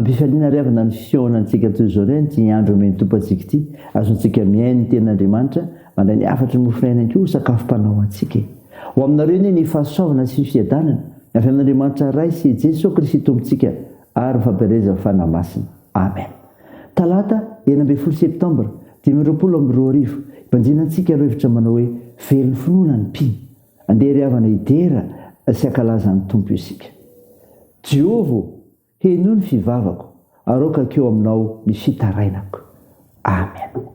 ampifaliana riavana ny fisehoanantsika toy izao reny ty andro meny tompoantsika ity azontsika miainy ten'andriamanitra mandray ny afatry ny mofinaina ko sakafom-panao antsika ho aminareo ny ny fahasoavana sy fiadanana ny avy amin'andriamanitra ray sy Jesosy Kristy tompontsika ary fampiareza fanamasina amen. Talata 9 septambra 2022 ipanjinantsika ireo hevitra manao hoe velon'ny finoana ny mpino andeha riavana idera sy akalazan'ny tompo isika. Jehovah heno ny fivavako aroka keo aminao ny fitarainako amen.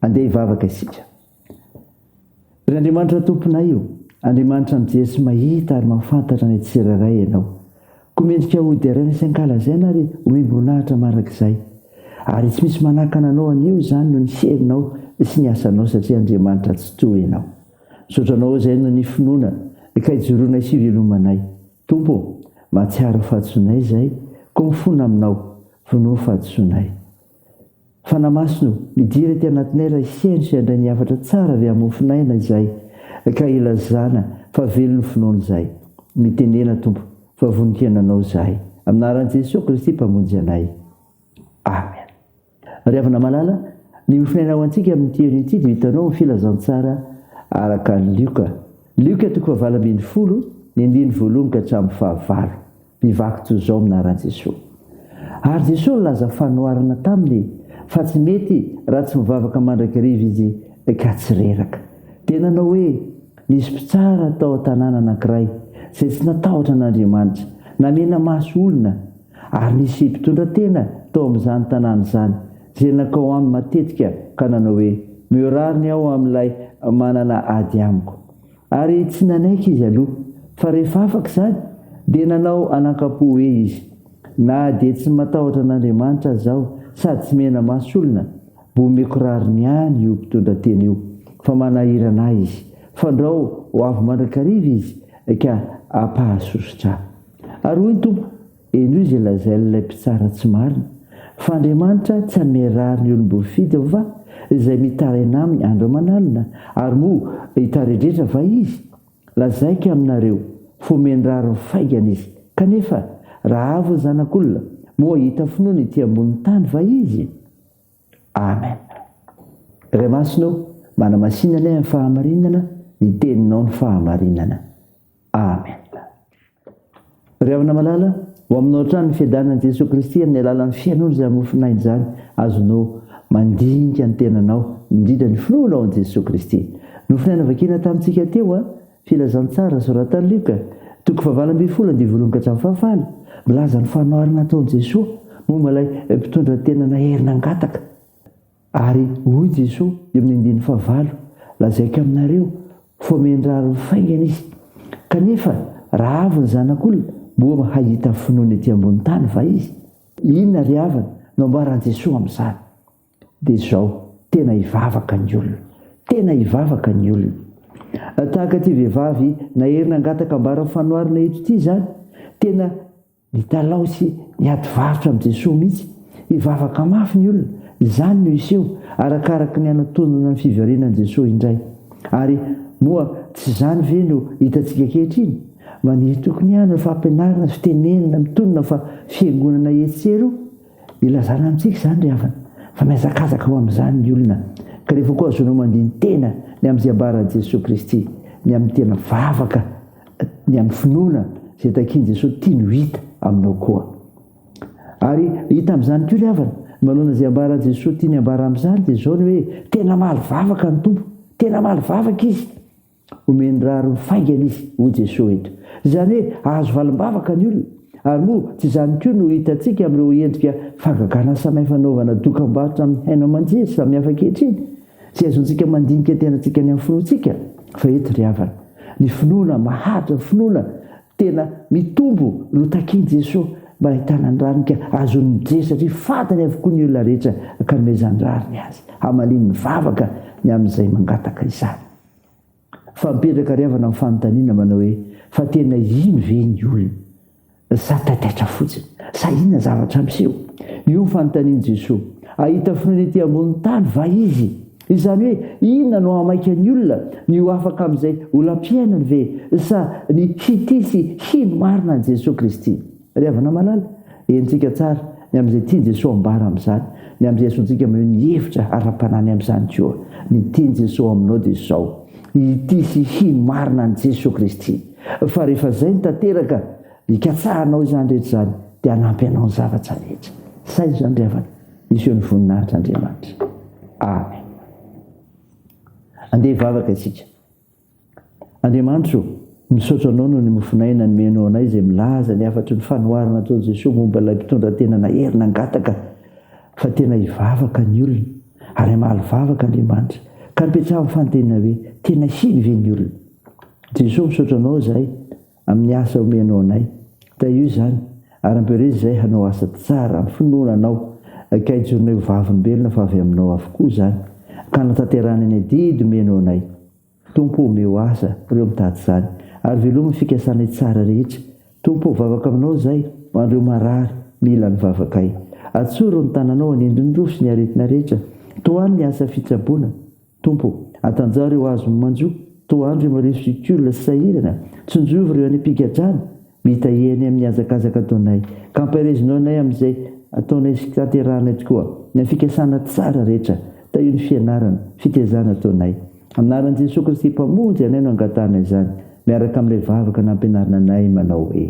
Andeha hivavaka isika. Ry Andriamanitra tomponay io, Andriamanitra mijery sy mahita ary mahafantatra ny tsiraray ianao. Koa mendrika hody araina sy ankalazaina ary homem-boninahitra marak'izay. Ary tsy misy manakana anao anio izany no ny herinao sy ny asanao satria Andriamanitra tsy toy ianao. Misaotranao izay no ny finoana ka hijoroanay sy hivelomanay. Tompo, mahatsiaro fahatsoanay izay, koa mifona aminao, vonoa fahatsoanay. Fanamasino midira ty anatinay raha isiany sy andray ny afatra tsara avy amin'ny mofinaina izay ka ilazana fa velon'ny finoana izay. Mitenena Tompo fa voninkenanao izahay. Aminaran'i Jesosy Kristy mpamonjy anay. Amen. Ry havana malala, ny mofinaina ho antsika amin'ny teny ity dia hitanao ny filazantsara araka ny Lioka. Lioka 8:20 ny 1 ka hatramin'ny 9. Mivaky toy izao aminaran'i Jesosy. Ary Jesosy laza fanoharana taminy fa tsy mety raha tsy mivavaka mandrakariva izy ka tsy reraka. Tena nao hoe nisy mpitsara tao tanàna anankiray izay tsy natahotra an'Andriamanitra, namena maso olona, ary nisy mpitondra tena tao amin'izany tanàna izany, izay nakao aminy matetika ka nanao hoe miorariny aho amin'ilay manana ady amiko. Ary tsy nanaiky izy aloha, fa rehefa afaka izany dia nanao anakapo hoe izy, na dia tsy matahotra an'Andriamanitra zaho sady tsy mena maso olona, mbo omeko rariny ihany io mpitondra tena io, fa manahirana izy, fandrao ho avy mandrakariva izy ka hampahasosotra. Ary hoy ny Tompo, eny izy lazain'ilay mpitsara tsy marina, fa Andriamanitra tsy hanome rariny olom-bo fidy va izay mitaraina aminy andro aman'alina, ary moa hitarindrindra va izy? Lazaiko aminareo fa omeny rariny faingana izy, kanefa raha avy ny zanak'olona moa hita finoana ety ambony tany va izy? Amen. Ray masonao, manamasinana amin'ny fahamarinana, ny teninao ny fahamarinana. Amen. Ry havana malala, ho aminao trano ny fiadanan'i Jesosy Kristy amin'ny alalan'ny fianona izay mofinainy izany, azonao mandinika ny tenanao, indrindra ny finoana ao an'i Jesosy Kristy. Nofinaina vakina tamintsika teo filazantsara soratan'i Luka, 9:10-11 milaza ny fanoharana ataon'i Jesosy momba ilay mpitondra tena naherina angataka. Ary hoy Jesosy eo amin'ny 9:9, lazaiko aminareo fa omeny rariny faingana izy, kanefa raha avy ny zanak'olona mboa hahita finoana ety ambony tany va izy? Inona ry havana no ambaran'i Jesosy amin'izany? Dia izao, tena hivavaka ny olona, tena hivavaka ny olona. Tahaka ty vehivavy naherina angataka ambara fanoharana eto ity izany, tena nitalao sy niady varotra amin'i Jesosy mihitsy, hivavaka mafy ny olona. Izany no iseho arakaraka ny anatonana ny fivarianan'i Jesosy indray. Ary moa tsy izany ve no hitantsika ankehitriny? Maniry tokony ihany ny fampianarana, fitenenana, mitonona fa fiangonana etsero ilazana amintsika izany ry havana, fa miazakazaka ho amin'izany ny olona. Ka rehefa koa azonao mandiny tena ny amin'izay ambaran'i Jesosy Kristy, ny amin'ny tena vavaka, ny amin'ny finoana izay takian'i Jesosy tiany ho hita aminao koa. Ary hita amin'izany koa ry havana, manoloana izay ambaran'i Jesosy tiany ambara amin'izany dia izao ny hoe tena malivavaka ny Tompo, tena malivavaka izy, omeny rariny faingana izy, hoy Jesosy eto. Izany hoe azo valimbavaka ny olona. Ary moa tsy izany koa no hitantsika amin'ireo endrika fagagana samy fanaovana dokam-barotra amin'ny haino aman-jery samy hafa ankehitriny, tsy azontsika mandinika tenantsika ny amin'ny finoantsika. Fa eto ry havana, ny finoana maharitra, finoana tena mitombo no takian'i Jesosy mba ahitana ny rariny, ka azony mijery satria fantany avokoa ny olona rehetra ka nomezany rariny azy, hamaliny mivavaka ny amin'izay mangataka izany. Fa mipetraka ry havana amin'ny fanontaniana manao hoe fa tena ino ve ny olona? Sa taitaitra fotsiny, sa inona zavatra miseho? Io ny fanontanian'i Jesosy. Ahita finoana ety ambony tany va izy? Izany hoe inona no hamaika ny olona? Ny ho afaka amin'izay olam-piainany ve? Sa ny hitisy hino marina an'i Jesosy Kristy? Ry havana malala, hentsika tsara ny amin'izay tiany Jesosy ambara amin'izany, ny amin'izay azontsika manao ny hevitra ara-panany amin'izany koa. Ny tiany Jesosy aminao dia izao, hitisy hino marina an'i Jesosy Kristy. Fa rehefa izay ny tanteraka, hikatsahanao izany rehetra izany, dia hanampy anao ny zavatra rehetra. Say izany ry havana, iseho ny voninahitra Andriamanitra. Amen. Andeha hivavaka isika. Andriamanitra, misaotra anao no ny mofinaina nomenao anay izay milaza ny afatry ny fanoharana ataon'i Jesosy momba ilay mpitondra tena naherina angataka, fa tena hivavaka ny olona ary mahalivavaka Andriamanitra, ka nipetraha fantenina hoe tena hino ve ny olona? Jesosy, misaotra anao izahay amin'ny asa omenao anay, da io izany ary ampirezy izay hanao asa tsara amin'ny finoana anao, ka hijoronay ho vavolombelona fa avy aminao avokoa izany, ka natanterana ny adidy omenao anay. Tompo, omeo asa ireo mitady izany, ary velominy fikasana tsara rehetra. Tompo, vavaka aminao izay ho andreo marary mila ny vavakay. Atsoro ny tananao ny endriny sy ny aretina rehetra, toany ny asa fitsaboana. Tompo, atanjao ireo azo manjo, toandro ireo marisikiola sy sahirana, tsonjovy ireo any am-pigadrana, mitaheny amin'ny azakazaka ataonay, ka ampahirezinao anay amin'izay ataonay sy tanteranay tokoa ny fikasana tsara rehetra, da io ny fianarana, fitezana ataonay. Anaran'i Jesosy Kristy mpamonjy anay no angatana izany, miaraka amin'ilay vavaka nampianarana anay manao hoe: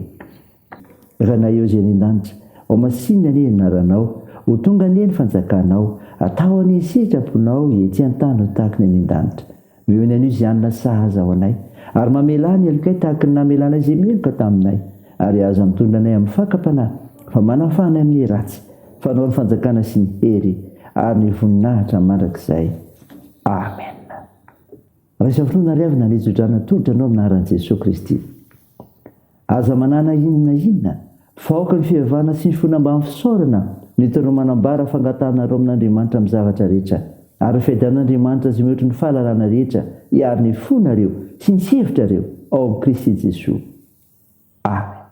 ranay eo izay an-danitra, ao masinina ny anaranao, ho tonga ny fanjakanao, atao any sitraponao ety an-tany ho tahaka ny an-danitra. noho ny an'io izy anina sahaza ao anay ary mamelany alokay tahaka ny namelana izay meloka taminay ary aza mitondra anay amin'ny fakapanahy fa manafana amin'ny ratsy fanao ny fanjakana sy ny hery ary ny voninahitra mandrakizay. Amen. Raisa finoana ry avy nalezodrana tolotra anao aminaran'i Jesosy Kristy. Aza manana inona faoka ny fihavana sy ny fonambany fisaorana nitonao manambara fangatanareo amin'Andriamanitra amin'ny zavatra rehetra ary faidan'Andriamanitra izay mihoatra ny fahalalana rehetra hiary ny fonareo sy ny sevitrareo ao amin'ny Kristy Jesosy. Amen.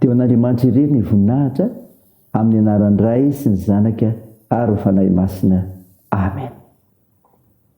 Dia an'Andriamanitra irery ny voninahitra amin'ny anaran'ny Ray sy ny Zanaka ary ny Fanahy Masina. Amen.